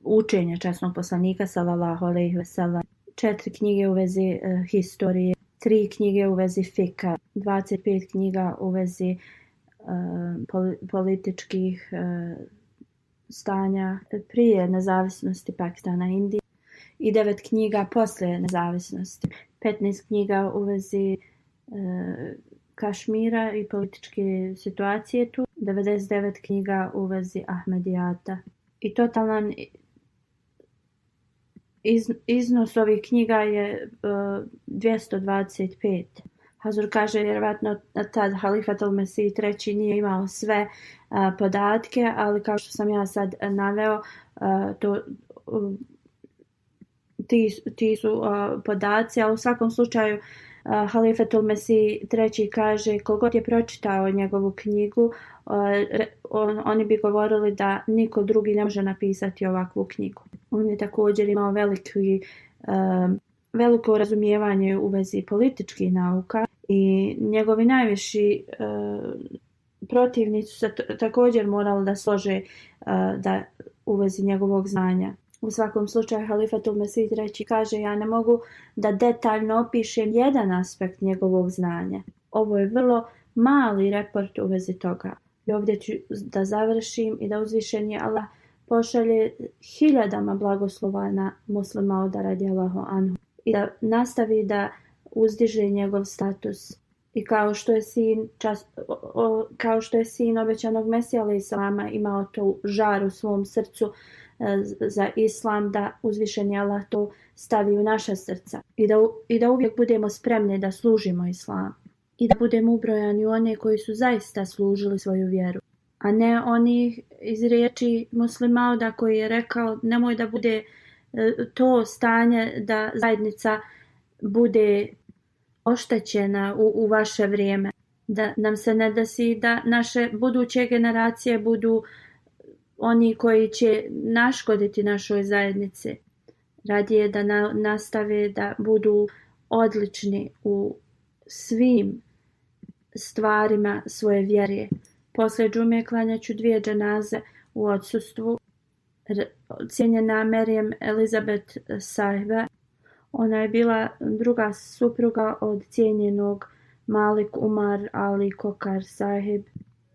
učenja časnog poslanika sallallahu alejhi ve sellem, 4 knjige u vezi historije, 3 knjige u vezi fika, 25 knjiga u vezi političkih stanja prije nezavisnosti Pakistana i Indije i 9 knjiga poslije nezavisnosti, 15 knjiga u vezi Kašmira i političke situacije tu, 99 knjiga u vezi Ahmedijata. I totalan iznos ovih knjiga je 225. Hazur kaže vjerovatno tad Halifatul Mesih III nije imao sve podatke, ali kao što sam ja sad naveo, ti su podaci, ali u svakom slučaju Halifatul Mesih III kaže kogod je pročitao njegovu knjigu, oni bi govorili da niko drugi ne može napisati ovakvu knjigu. On je također imao veliko razumijevanje u vezi političkih nauka i njegovi najviši protivnici su također morali da slože da u vezi njegovog znanja. U svakom slučaju Halifatul Mesih III kaže ja ne mogu da detaljno opišem jedan aspekt njegovog znanja. Ovo je vrlo mali report u vezi toga. I ovdje ću da završim i da uzvišeni Allah pošalje hiljadama blagoslova na Muslim Mauda radijallahu anhu i da nastavi da uzdiže njegov status. I kao što je sin obećanog Mesija alejhi selama imao to žar u svom srcu za islam, da uzvišeni Allah to stavi u naša srca i da uvijek budemo spremni da služimo islam i da budemo ubrojani u one koji su zaista služili svoju vjeru, a ne oni iz riječi Muslim Mauda koji je rekao nemoj da bude to stanje da zajednica bude oštećena u vaše vrijeme, da nam se ne desi da naše buduće generacije budu oni koji će naškoditi našoj zajednici. Radije da nastave da budu odlični u svim stvarima svoje vjere. Poslije džume klanjaću 2 dženaze u odsustvu. Cijenjena Merijem Elizabeth Sahiba Ona je bila druga supruga od cijenjenog Malik Umar Ali Kokar Sahib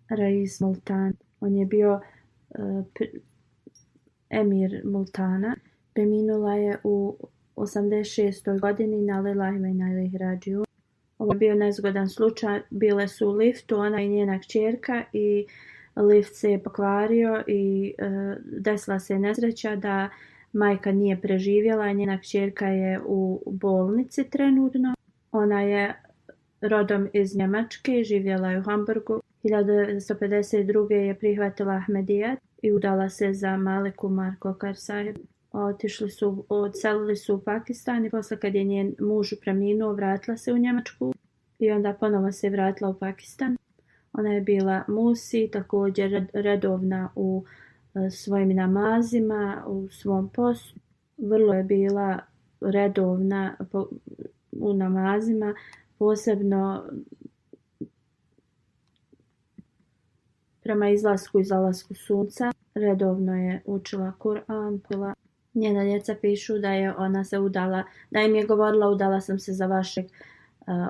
Rais Multan. On je bio emir Multana. Preminula je u 86. godini na lillahi wa inna ilaihi rađiun. Ovo je bio nezgodan slučaj. Bile su u liftu, ona i njena kćerka, i lift se je pokvario i desila se nesreća da majka nije preživjela. Njena kćerka je u bolnici trenutno. Ona je rodom iz Njemačke, živjela je u Hamburgu. 1952. je prihvatila Ahmedijat i udala se za Malik Umar Kokar Sahib. Odselili su u Pakistan i posle kad je njen muž preminuo, vratila se u Njemačku i onda ponovo se vratila u Pakistan. Ona je bila musi, također redovna u svojim namazima, u svom postu. Vrlo je bila redovna u namazima, posebno prema izlasku i zalasku sunca. Redovno je učila Kur'an. Njena djeca pišu da je ona se udala, da im je govorila udala sam se za vašeg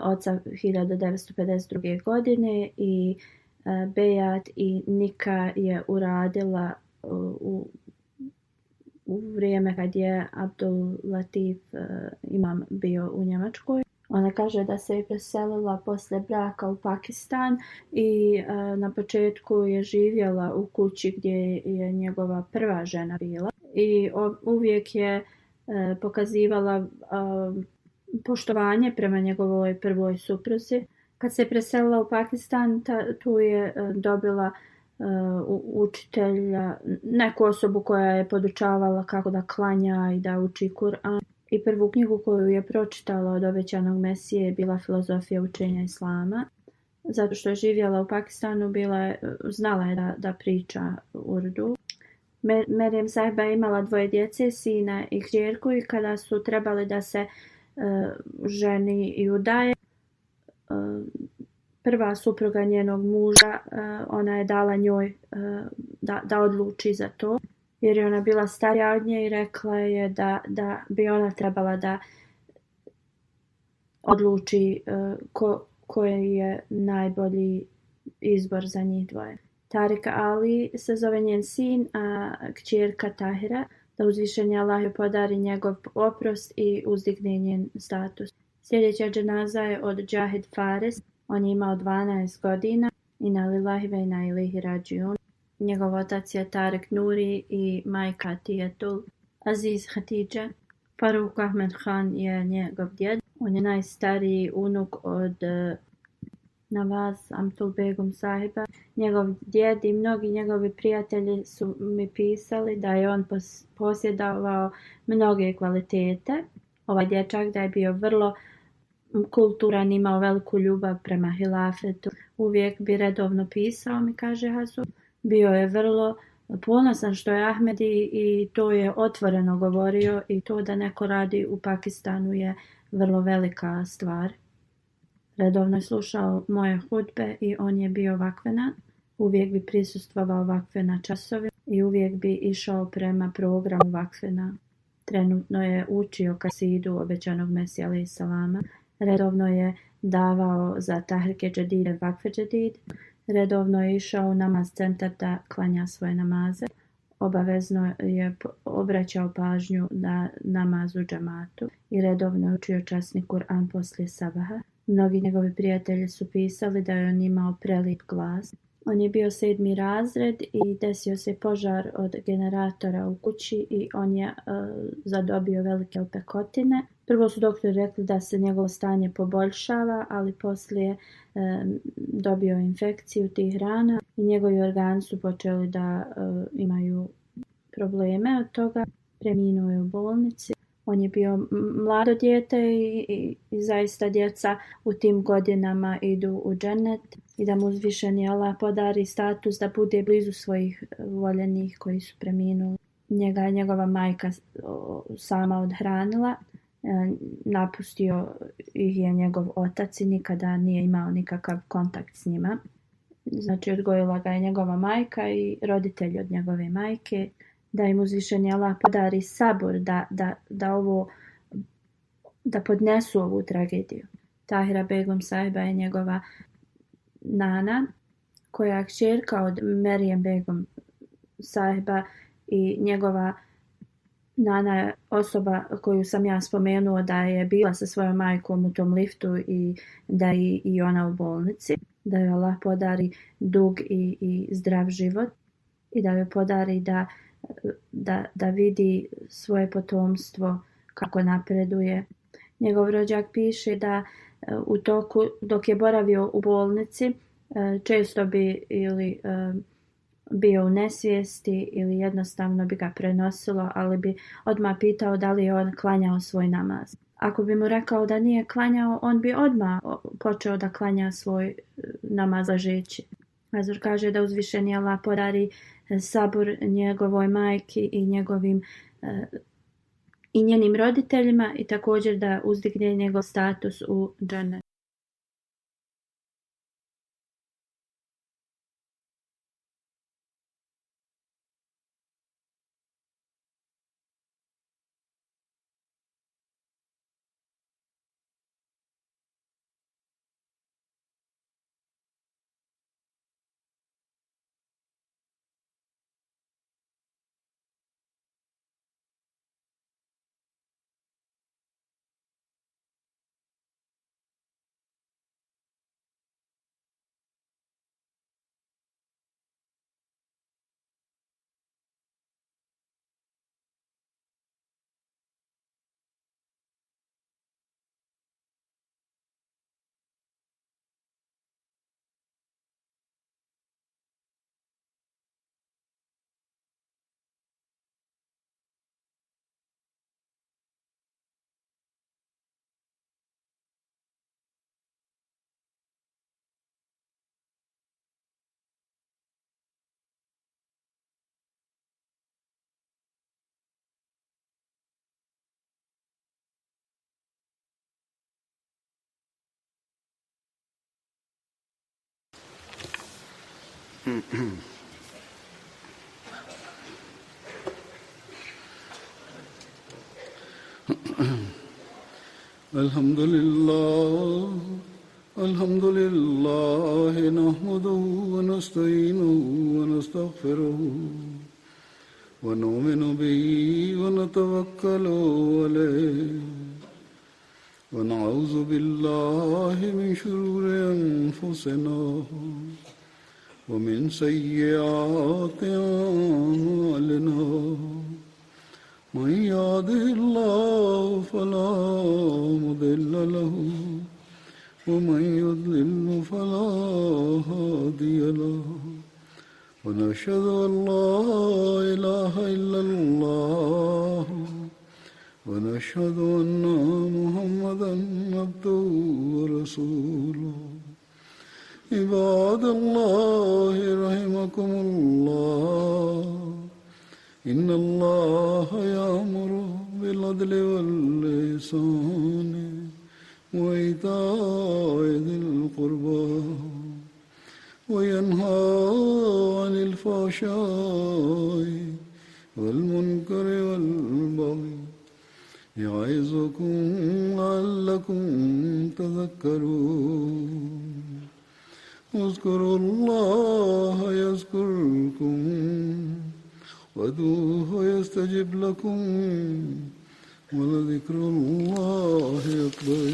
oca 1952. godine i bejat i nika je uradila u vrijeme kad je Abdul Latif imam bio u Njemačkoj. Ona kaže da se je preselila posle braka u Pakistan i na početku je živjela u kući gdje je njegova prva žena bila i uvijek je pokazivala poštovanje prema njegovoj prvoj supruzi. Kad se je preselila u Pakistan, tu je dobila učitelja, neku osobu koja je podučavala kako da klanja i da uči Kur'an. I prvu knjigu koju je pročitala od obećanog Mesije je bila Filozofija učenja Islama. Zato što je živjela u Pakistanu, znala je da priča urdu. Merijem Sahiba je imala 2 djece, sina i kćerku, i kada su trebali da se ženi i udaje, prva supruga njenog muža, ona je dala njoj da odluči za to. Jer je ona bila starija od nje i rekla je da bi ona trebala da odluči koji je najbolji izbor za njih dvoje. Tarik Ali se zove njen sin, a kćerka Tahira, da uzvišeni Allah joj podari njegov oprost i uzdigne njen status. Sljedeća dženaza je od Džahid Fares. On je imao 12 godina. Inna lillahi wa inna ilaihi rađiun. Njegov otac je Tarek Nuri i majka Tijetul Aziz Hatidža. Faruk Ahmed Khan je njegov djed. On je najstariji unuk od Navaz Amtul Begum Sahiba. Njegov djed i mnogi njegovi prijatelji su mi pisali da je on posjedovao mnoge kvalitete. Ovaj dječak da je bio vrlo kulturan, imao veliku ljubav prema hilafetu. Uvijek bi redovno pisao, mi kaže Hasu. Bio je vrlo ponosan što je Ahmedi i to je otvoreno govorio, i to da neko radi u Pakistanu je vrlo velika stvar. Redovno je slušao moje hudbe i on je bio vakvena. Uvijek bi prisustvovao vakvena časovi i uvijek bi išao prema programu vakvena. Trenutno je učio kasidu obećanog Mesija alejhi selama. Redovno je davao za tahrike džedide vakfe džedid. Redovno je išao u namaz centar da klanja svoje namaze. Obavezno je obraćao pažnju na namaz u džamatu i redovno je učio časni Kur'an poslije sabaha. Mnogi njegovi prijatelji su pisali da je on imao prelijep glas. On je bio 7. razred i desio se požar od generatora u kući i on je zadobio velike opekotine. Prvo su doktori rekli da se njegovo stanje poboljšava, ali poslije dobio infekciju tih rana i njegovi organi su počeli da imaju probleme od toga. Preminuo je u bolnici. On je bio mlado dijete i zaista djeca u tim godinama idu u džennet i da mu uzvišeni Allah podari status da bude blizu svojih voljenih koji su preminuli. Njega je njegova majka sama odhranila. Napustio ih je njegov otac i nikada nije imao nikakav kontakt s njima. Znači odgojila ga je njegova majka i roditelji od njegove majke. Da im uzvišeni Allah podari sabor da da podnesu ovu tragediju. Tahira Begum sahiba je njegova nana, koja je kćerka od Merijem Begum sahiba i njegova nana je osoba koju sam ja spomenuo da je bila sa svojom majkom u tom liftu i da je i ona u bolnici. Da joj Allah podari dug i zdrav život i da joj podari da vidi svoje potomstvo kako napreduje. Njegov rođak piše da u toku, dok je boravio u bolnici, često bi ili bio u nesvijesti ili jednostavno bi ga prenosilo, ali bi odmah pitao da li je on klanjao svoj namaz. Ako bi mu rekao da nije klanjao, on bi odmah počeo da klanja svoj namaz ležeći. Hazur kaže da uzvišeni Allah podari sabur njegovoj majki i i njenim roditeljima i također da uzdigne njegov status u džennetu. الحمد لله نحمده ونستعينه ونستغفره ونؤمن به ونتوكل عليه ونعوذ بالله من شرور أنفسنا ومن سيئات أعمالنا من يهده الله فلا مضل له ومن يضلل فلا هادي له ونشهد أن لا إله إلا الله ونشهد أن محمدا عبده ورسوله عباد الله رحمكم الله إن الله يأمر بالعدل والإحسان وإيتاء ذي القربى وينهى عن الفحشاء والمنكر والبغي يعظكم لعلكم تذكرون اذكروا الله يذكركم وادعوه يستجب لكم ولذكر الله أكبر